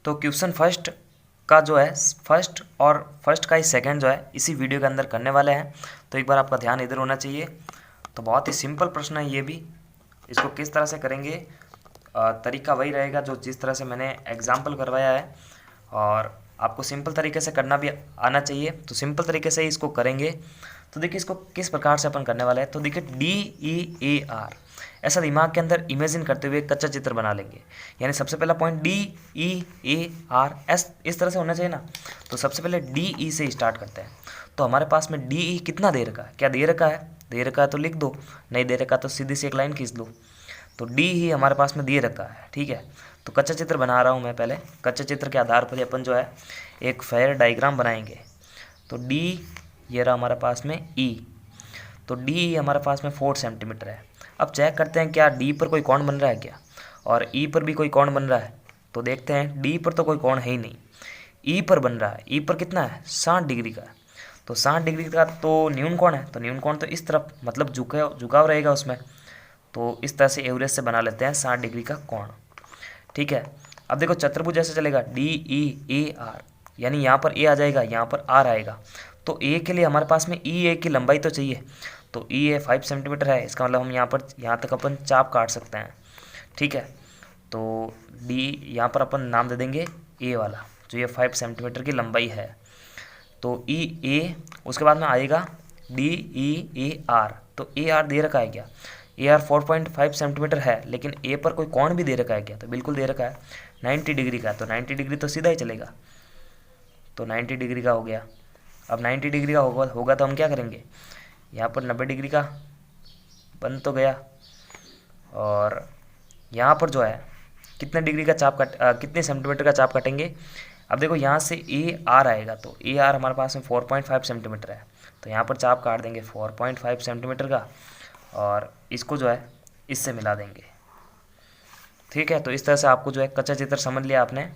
तो question first का जो है फर्स्ट और फर्स्ट का ही सेकंड जो है इसी वीडियो के अंदर करने वाले हैं, तो एक बार आपका ध्यान इधर होना चाहिए। तो बहुत ही सिंपल प्रश्न है ये भी। इसको किस तरह से करेंगे, तरीका वही रहेगा जो जिस तरह से मैंने एग्जाम्पल करवाया है, और आपको सिंपल तरीके से करना भी आना चाहिए। तो सिंपल तरीके से ही इसको करेंगे। तो देखिए इसको किस प्रकार से अपन करने वाले हैं। तो देखिए DEAR ऐसा दिमाग के अंदर इमेजिन करते हुए कच्चा चित्र बना लेंगे। यानी सबसे पहला पॉइंट DEAR इस तरह से होना चाहिए ना। तो सबसे पहले DE से स्टार्ट करते हैं। तो हमारे पास में DE कितना दे रखा है, क्या दे रखा है, दे रखा है तो लिख दो, नहीं दे रखा तो सीधी सी एक लाइन खींच लो। तो डी ही हमारे पास में दे रखा है, ठीक है। तो कच्चा चित्र बना रहा हूँ मैं। पहले कच्चे चित्र के आधार पर अपन जो है एक फेयर डायग्राम बनाएंगे। तो डी ये रहा हमारे पास में ई। तो डी हमारे पास में 4 सेंटीमीटर है। अब चेक करते हैं क्या डी पर कोई कोण बन रहा है क्या, और ई पर भी कोई कोण बन रहा है। तो देखते हैं डी पर तो कोई कोण है ही नहीं, ई पर बन रहा है। ई पर कितना है, 60 डिग्री का। तो 60 डिग्री का तो न्यून कोण है। तो न्यून कोण तो इस तरफ मतलब झुकाव रहेगा उसमें। तो इस तरह से एवरेज से बना लेते हैं 60 डिग्री का कोण, ठीक है। अब देखो चतुर्भुज ऐसे चलेगा DEAR, यानी यहाँ पर ए आ जाएगा, यहाँ पर आर आएगा। तो ए के लिए हमारे पास में ए की लंबाई तो चाहिए। तो ए 5 सेंटीमीटर है, इसका मतलब हम यहाँ तक अपन चाप काट सकते हैं, ठीक है। तो डी यहाँ पर अपन नाम दे देंगे ए वाला, जो ये 5 सेंटीमीटर की लंबाई है। तो ए उसके बाद में आएगा DEAR। तो AR दे रखा है क्या, AR 4.5 सेंटीमीटर है, लेकिन ए पर कोई कोण भी दे रखा है क्या, तो बिल्कुल दे रखा है, 90 डिग्री का। तो 90 डिग्री तो सीधा ही चलेगा। तो 90 डिग्री का हो गया। अब 90 डिग्री का होगा तो हम क्या करेंगे, यहाँ पर 90 डिग्री का बन तो गया, और यहाँ पर जो है कितने डिग्री का चाप कितने सेंटीमीटर का चाप काटेंगे। अब देखो यहाँ से AR आएगा। तो AR हमारे पास में 4.5 सेंटीमीटर है। तो यहाँ पर चाप काट देंगे 4.5 सेंटीमीटर का, और इसको जो है इससे मिला देंगे, ठीक है। तो इस तरह से आपको जो है कच्चा चित्र समझ लिया आपने,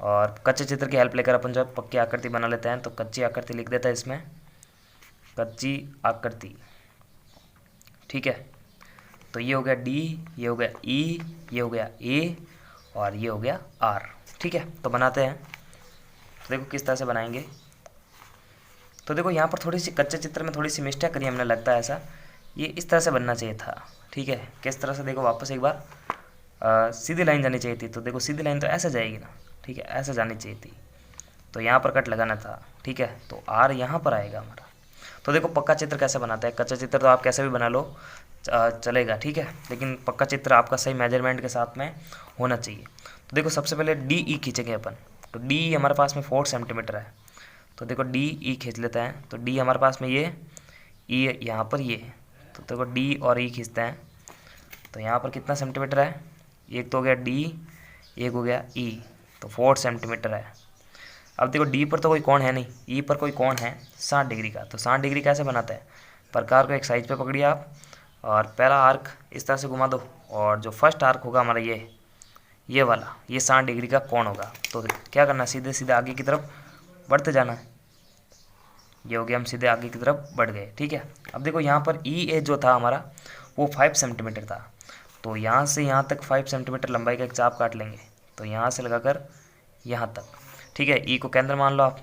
और कच्चे चित्र की हेल्प लेकर अपन जो है पक्की आकृति बना लेते हैं। तो कच्ची आकृति लिख देता है इसमें, कच्ची आकृति, ठीक है। तो ये हो गया D, ये हो गया E, ये हो गया A, और ये हो गया R, ठीक है। तो बनाते हैं। तो देखो किस तरह से बनाएंगे। तो देखो यहाँ पर थोड़ी सी कच्चे चित्र में थोड़ी सी मिस्टेक करी हमने, लगता है ऐसा। ये इस तरह से बनना चाहिए था, ठीक है। किस तरह से, देखो वापस एक बार सीधी लाइन जानी चाहिए थी। तो देखो सीधी लाइन तो ऐसे जाएगी ना, ठीक है, ऐसे जानी चाहिए थी। तो यहाँ पर कट लगाना था, ठीक है। तो R यहाँ पर आएगा हमारा। तो देखो पक्का चित्र कैसे बनाता है। कच्चा चित्र तो आप कैसे भी बना लो चलेगा, ठीक है, लेकिन पक्का चित्र आपका सही मेजरमेंट के साथ में होना चाहिए। तो देखो सबसे पहले DE खींचेंगे अपन। तो DE हमारे पास में 4 सेंटीमीटर है। तो देखो DE खींच लेते हैं। तो D हमारे पास में ये E यहाँ पर ये। तो देखो D और E खींचते हैं। तो यहाँ पर कितना सेंटीमीटर है, एक तो हो गया D, एक हो गया E। तो 4 सेंटीमीटर है। अब देखो D पर तो कोई कोण है नहीं, E पर कोई कोण है 60 डिग्री का। तो 60 डिग्री कैसे बनाता है, प्रकार को एक साइज पे पकड़िए आप, और पहला आर्क इस तरह से घुमा दो, और जो फर्स्ट आर्क होगा हमारा ये वाला, ये 60 डिग्री का कोण होगा। तो क्या करना, सीधे सीधे आगे की तरफ बढ़ते जाना है। ये हो गया, हम सीधे आगे की तरफ बढ़ गए, ठीक है। अब देखो यहाँ पर EA जो था हमारा वो 5 सेंटीमीटर था। तो यहाँ से यहाँ तक 5 सेंटीमीटर लंबाई का एक चाप काट लेंगे। तो यहाँ से लगाकर यहाँ तक, ठीक है। E को केंद्र मान लो आप,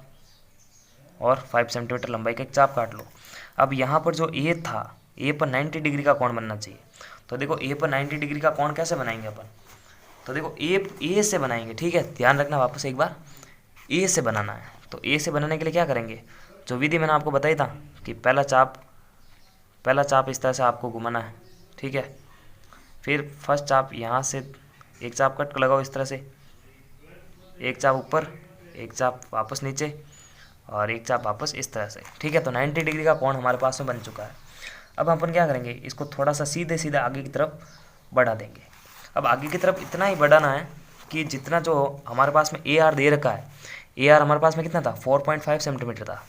और 5 सेंटीमीटर लंबाई का एक चाप काट लो। अब यहाँ पर जो A था, A पर 90 डिग्री का कोण बनना चाहिए। तो देखो A पर 90 डिग्री का कोण कैसे बनाएंगे अपन। तो देखो A से बनाएंगे, ठीक है। ध्यान रखना वापस एक बार, A से बनाना है। तो A से बनाने के लिए क्या करेंगे, जो विधि मैंने आपको बताई था कि पहला चाप इस तरह से आपको घुमाना है, ठीक है। फिर फर्स्ट चाप यहाँ से एक चाप कट लगाओ इस तरह से, एक चाप ऊपर, एक चाप वापस नीचे, और एक चाप वापस इस तरह से, ठीक है। तो 90 डिग्री का कोण हमारे पास में बन चुका है। अब अपन क्या करेंगे, इसको थोड़ा सा सीधे सीधे आगे की तरफ बढ़ा देंगे। अब आगे की तरफ इतना ही बढ़ाना है कि जितना जो हमारे पास में AR दे रखा है, AR हमारे पास में कितना था, 4.5 सेंटीमीटर था।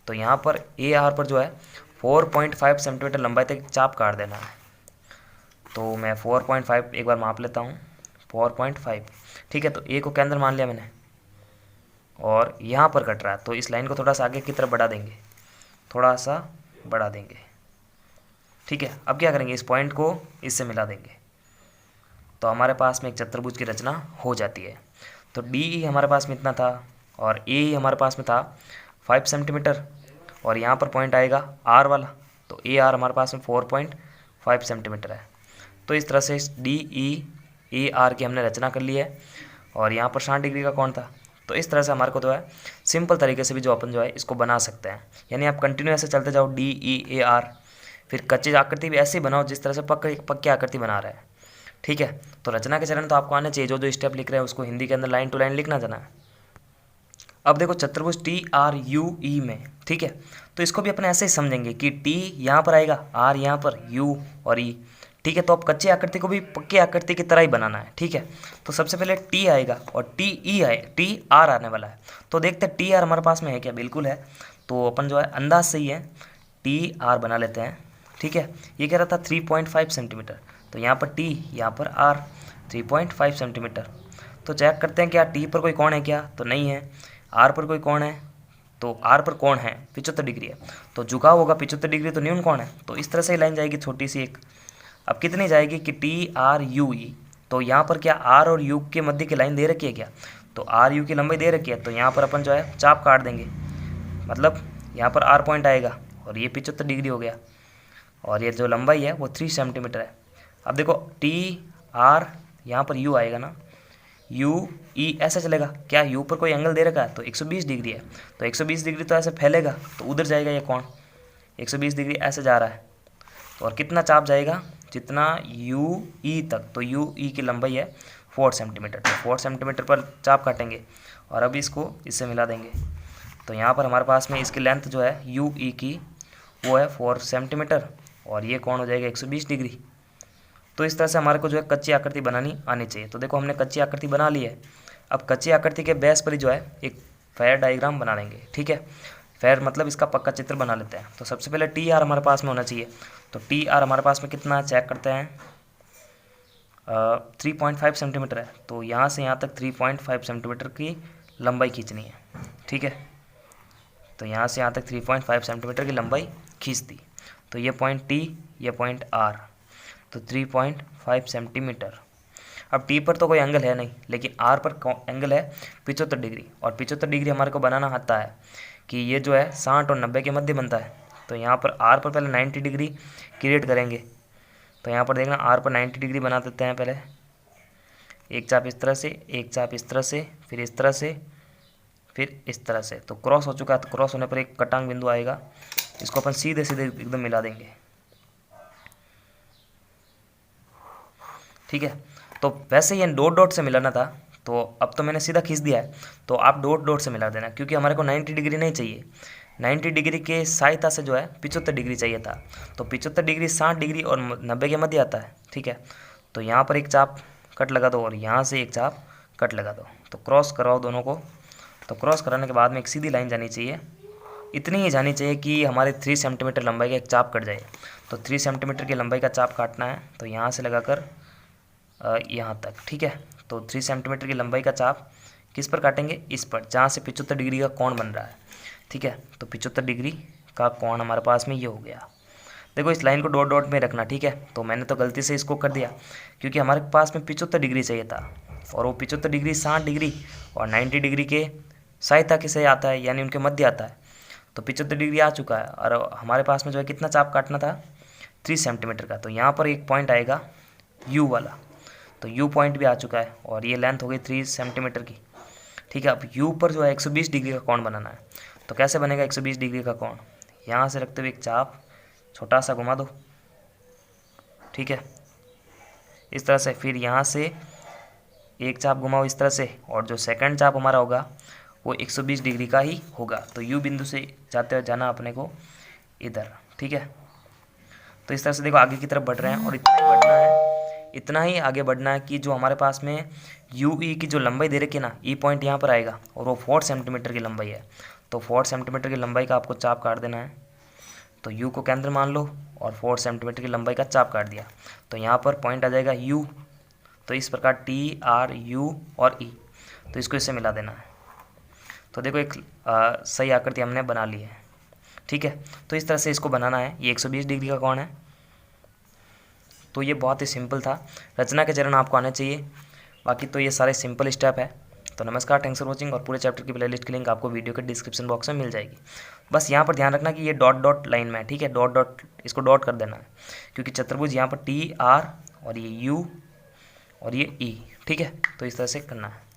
तो यहाँ पर AR पर जो है 4.5 सेंटीमीटर लंबाई तक चाप काट देना है। तो मैं 4.5 एक बार माप लेता हूँ, 4.5, ठीक है। तो A को केंद्र मान लिया मैंने, और यहाँ पर कट रहा है। तो इस लाइन को थोड़ा सा आगे की तरफ बढ़ा देंगे, थोड़ा सा बढ़ा देंगे, ठीक है। अब क्या करेंगे, इस पॉइंट को इससे मिला देंगे। तो हमारे पास में एक चतुर्भुज की रचना हो जाती है। तो डी हमारे पास में इतना था और ए हमारे पास में था 5 सेंटीमीटर और यहाँ पर पॉइंट आएगा आर वाला, तो ए आर हमारे पास में 4.5 सेंटीमीटर है। तो इस तरह से डी ई ए आर की हमने रचना कर ली है और यहाँ पर 60 डिग्री का कोण था। तो इस तरह से हमारे को जो है सिंपल तरीके से भी जो अपन जो है इसको बना सकते हैं, यानी आप कंटिन्यू ऐसे चलते जाओ डी ई ए आर, फिर कच्ची आकृति भी ऐसे ही बनाओ जिस तरह से पक्की आकृति बना रहे हैं। ठीक है, तो रचना के चरण तो आपको आने चाहिए, जो जो स्टेप लिख रहे हैं उसको हिंदी के अंदर लाइन टू लाइन लिखना जाना है। अब देखो चतुर्भुज टी आर यू ई में, ठीक है, तो इसको भी अपने ऐसे ही समझेंगे कि टी यहाँ पर आएगा, आर यहाँ पर, यू और ई। ठीक है, तो अब कच्ची आकृति को भी पक्की आकृति की तरह ही बनाना है। ठीक है, तो सबसे पहले टी आएगा और टी ई आए, टी आर आने वाला है। तो देखते हैं टी आर हमारे पास में है क्या, बिल्कुल है। तो अपन जो है अंदाज से ही है टी आर बना लेते हैं। ठीक है, ये कह रहा था 3.5 सेंटीमीटर, तो यहाँ पर टी, यहाँ पर आर, 3.5 सेंटीमीटर। तो चेक करते हैं क्या टी पर कोई कोण है क्या, तो नहीं है। आर पर कोई कोण है, तो आर पर कोण है 75 डिग्री है, तो झुकाव होगा 75 डिग्री, तो न्यून कोण है। तो इस तरह से ही लाइन जाएगी छोटी सी एक। अब कितनी जाएगी कि टी आर यू ई, तो यहाँ पर क्या आर और यू के मध्य की लाइन दे रखी है क्या, तो आर यू की लंबाई दे रखी है, तो यहाँ पर अपन जो है चाप काट देंगे, मतलब यहाँ पर आर पॉइंट आएगा और ये 75 डिग्री हो गया और ये जो लंबाई है वो 3 सेंटीमीटर है। अब देखो टी आर, यहाँ पर यू आएगा ना, यू ई ऐसे चलेगा क्या, यू पर कोई एंगल दे रखा है तो 120 डिग्री है, तो 120 डिग्री तो ऐसे फैलेगा, तो उधर जाएगा ये कोण, 120 डिग्री ऐसे जा रहा है। और कितना चाप जाएगा, जितना यू ई तक, तो यू ई की लंबाई है 4 सेंटीमीटर, तो 4 सेंटीमीटर पर चाप काटेंगे और अब इसको इससे मिला देंगे। तो यहाँ पर हमारे पास में इसकी लेंथ जो है यू ई की वो है 4 सेंटीमीटर और ये कोण हो जाएगा 120 डिग्री। तो इस तरह से हमारे को जो है कच्ची आकृति बनानी आनी चाहिए। तो देखो हमने कच्ची आकृति बना ली है। अब कच्ची आकृति के बेस पर ही जो है एक फेयर डायग्राम बना लेंगे। ठीक है, फेयर मतलब इसका पक्का चित्र बना लेते हैं। तो सबसे पहले टी आर हमारे पास में होना चाहिए, तो टी आर हमारे पास में कितना है चेक करते हैं, 3.5 सेंटीमीटर है, तो यहाँ से यहाँ तक 3.5 सेंटीमीटर की लंबाई खींचनी है। ठीक है, तो यहाँ से यहाँ तक 3.5 सेंटीमीटर की लंबाई खींच दी, तो ये पॉइंट टी, ये पॉइंट आर, तो 3.5 सेंटीमीटर। अब टी पर तो कोई एंगल है नहीं, लेकिन आर पर एंगल है 75 डिग्री, और 75 डिग्री हमारे को बनाना आता है कि ये जो है 60 और 90 के मध्य बनता है। तो यहाँ पर आर पर पहले 90 डिग्री क्रिएट करेंगे, तो यहाँ पर देखना आर पर 90 डिग्री बना देते हैं। पहले एक चाप इस तरह से, एक चाप इस तरह से, फिर इस तरह से, फिर इस तरह से, तो क्रॉस हो चुका है। तो क्रॉस होने पर एक कटांग बिंदु आएगा, इसको अपन सीधे सीधे एकदम मिला देंगे। ठीक है, तो वैसे ये डॉट डॉट से मिलाना था, तो अब तो मैंने सीधा खींच दिया है, तो आप डॉट डॉट से मिला देना, क्योंकि हमारे को 90 डिग्री नहीं चाहिए। 90 डिग्री के सहायता से जो है 75 डिग्री चाहिए था, तो 75 डिग्री 60 डिग्री और 90 के मध्य आता है। ठीक है, तो यहाँ पर एक चाप कट लगा दो और यहाँ से एक चाप कट लगा दो, तो क्रॉस कराओ दोनों को। तो क्रॉस कराने के बाद में एक सीधी लाइन जानी चाहिए, इतनी ही जानी चाहिए कि हमारे 3 सेंटीमीटर लंबाई का एक चाप कट जाए। तो 3 सेंटीमीटर की लंबाई का चाप काटना है, तो यहाँ से लगाकर यहाँ तक। ठीक है, तो 3 सेंटीमीटर की लंबाई का चाप किस पर काटेंगे, इस पर, जहाँ से 75 डिग्री का कोण बन रहा है। ठीक है, तो 75 डिग्री का कोण हमारे पास में ये हो गया। देखो इस लाइन को डॉट डॉट में रखना। ठीक है, तो मैंने तो गलती से इसको कर दिया, क्योंकि हमारे पास में 75 डिग्री चाहिए था, और वो 75 डिग्री 60 डिग्री और 90 डिग्री के सहायता के से आता है, यानी उनके मध्य आता है। तो 75 डिग्री आ चुका है, और हमारे पास में जो है कितना चाप काटना था, 3 सेंटीमीटर का। तो यहाँ पर एक पॉइंट आएगा यू वाला, तो यू पॉइंट भी आ चुका है, और ये लेंथ हो गई 3 सेंटीमीटर की। ठीक है, अब यू पर जो है 120 डिग्री का कोण बनाना है। तो कैसे बनेगा 120 डिग्री का कोण, यहाँ से रखते हुए एक चाप छोटा सा घुमा दो। ठीक है, इस तरह से, फिर यहाँ से एक चाप घुमाओ इस तरह से, और जो सेकंड चाप हमारा होगा वो 120 डिग्री का ही होगा। तो यू बिंदु से जाते हुए जाना अपने को इधर। ठीक है, तो इस तरह से देखो आगे की तरफ बढ़ रहे हैं, और इतना ही बढ़ना है, इतना ही आगे बढ़ना है कि जो हमारे पास में यू ई की जो लंबाई दे रखी है ना, ई पॉइंट यहाँ पर आएगा, और वो 4 सेंटीमीटर की लंबाई है। तो 4 सेंटीमीटर की लंबाई का आपको चाप काट देना है। तो यू को केंद्र मान लो, और 4 सेंटीमीटर की लंबाई का चाप काट दिया, तो यहाँ पर पॉइंट आ जाएगा यू। तो इस प्रकार टी आर यू और ई, तो इसको इससे मिला देना है। तो देखो एक सही आकृति हमने बना ली है। ठीक है, तो इस तरह से इसको बनाना है। ये 120 डिग्री का कोण है। तो ये बहुत ही सिंपल था। रचना के चरण आपको आने चाहिए, बाकी तो ये सारे सिंपल स्टेप है। तो तो नमस्कार, थैंक्स फॉर वॉचिंग, और पूरे चैप्टर की प्लेलिस्ट की लिंक आपको वीडियो के डिस्क्रिप्शन बॉक्स में मिल जाएगी। बस यहाँ पर ध्यान रखना कि ये डॉट डॉट लाइन में है, ठीक है, डॉट डॉट इसको डॉट कर देना है, क्योंकि चतुर्भुज यहाँ पर टी आर और ये यू और ये ई, ठीक है, तो इस तरह से करना है।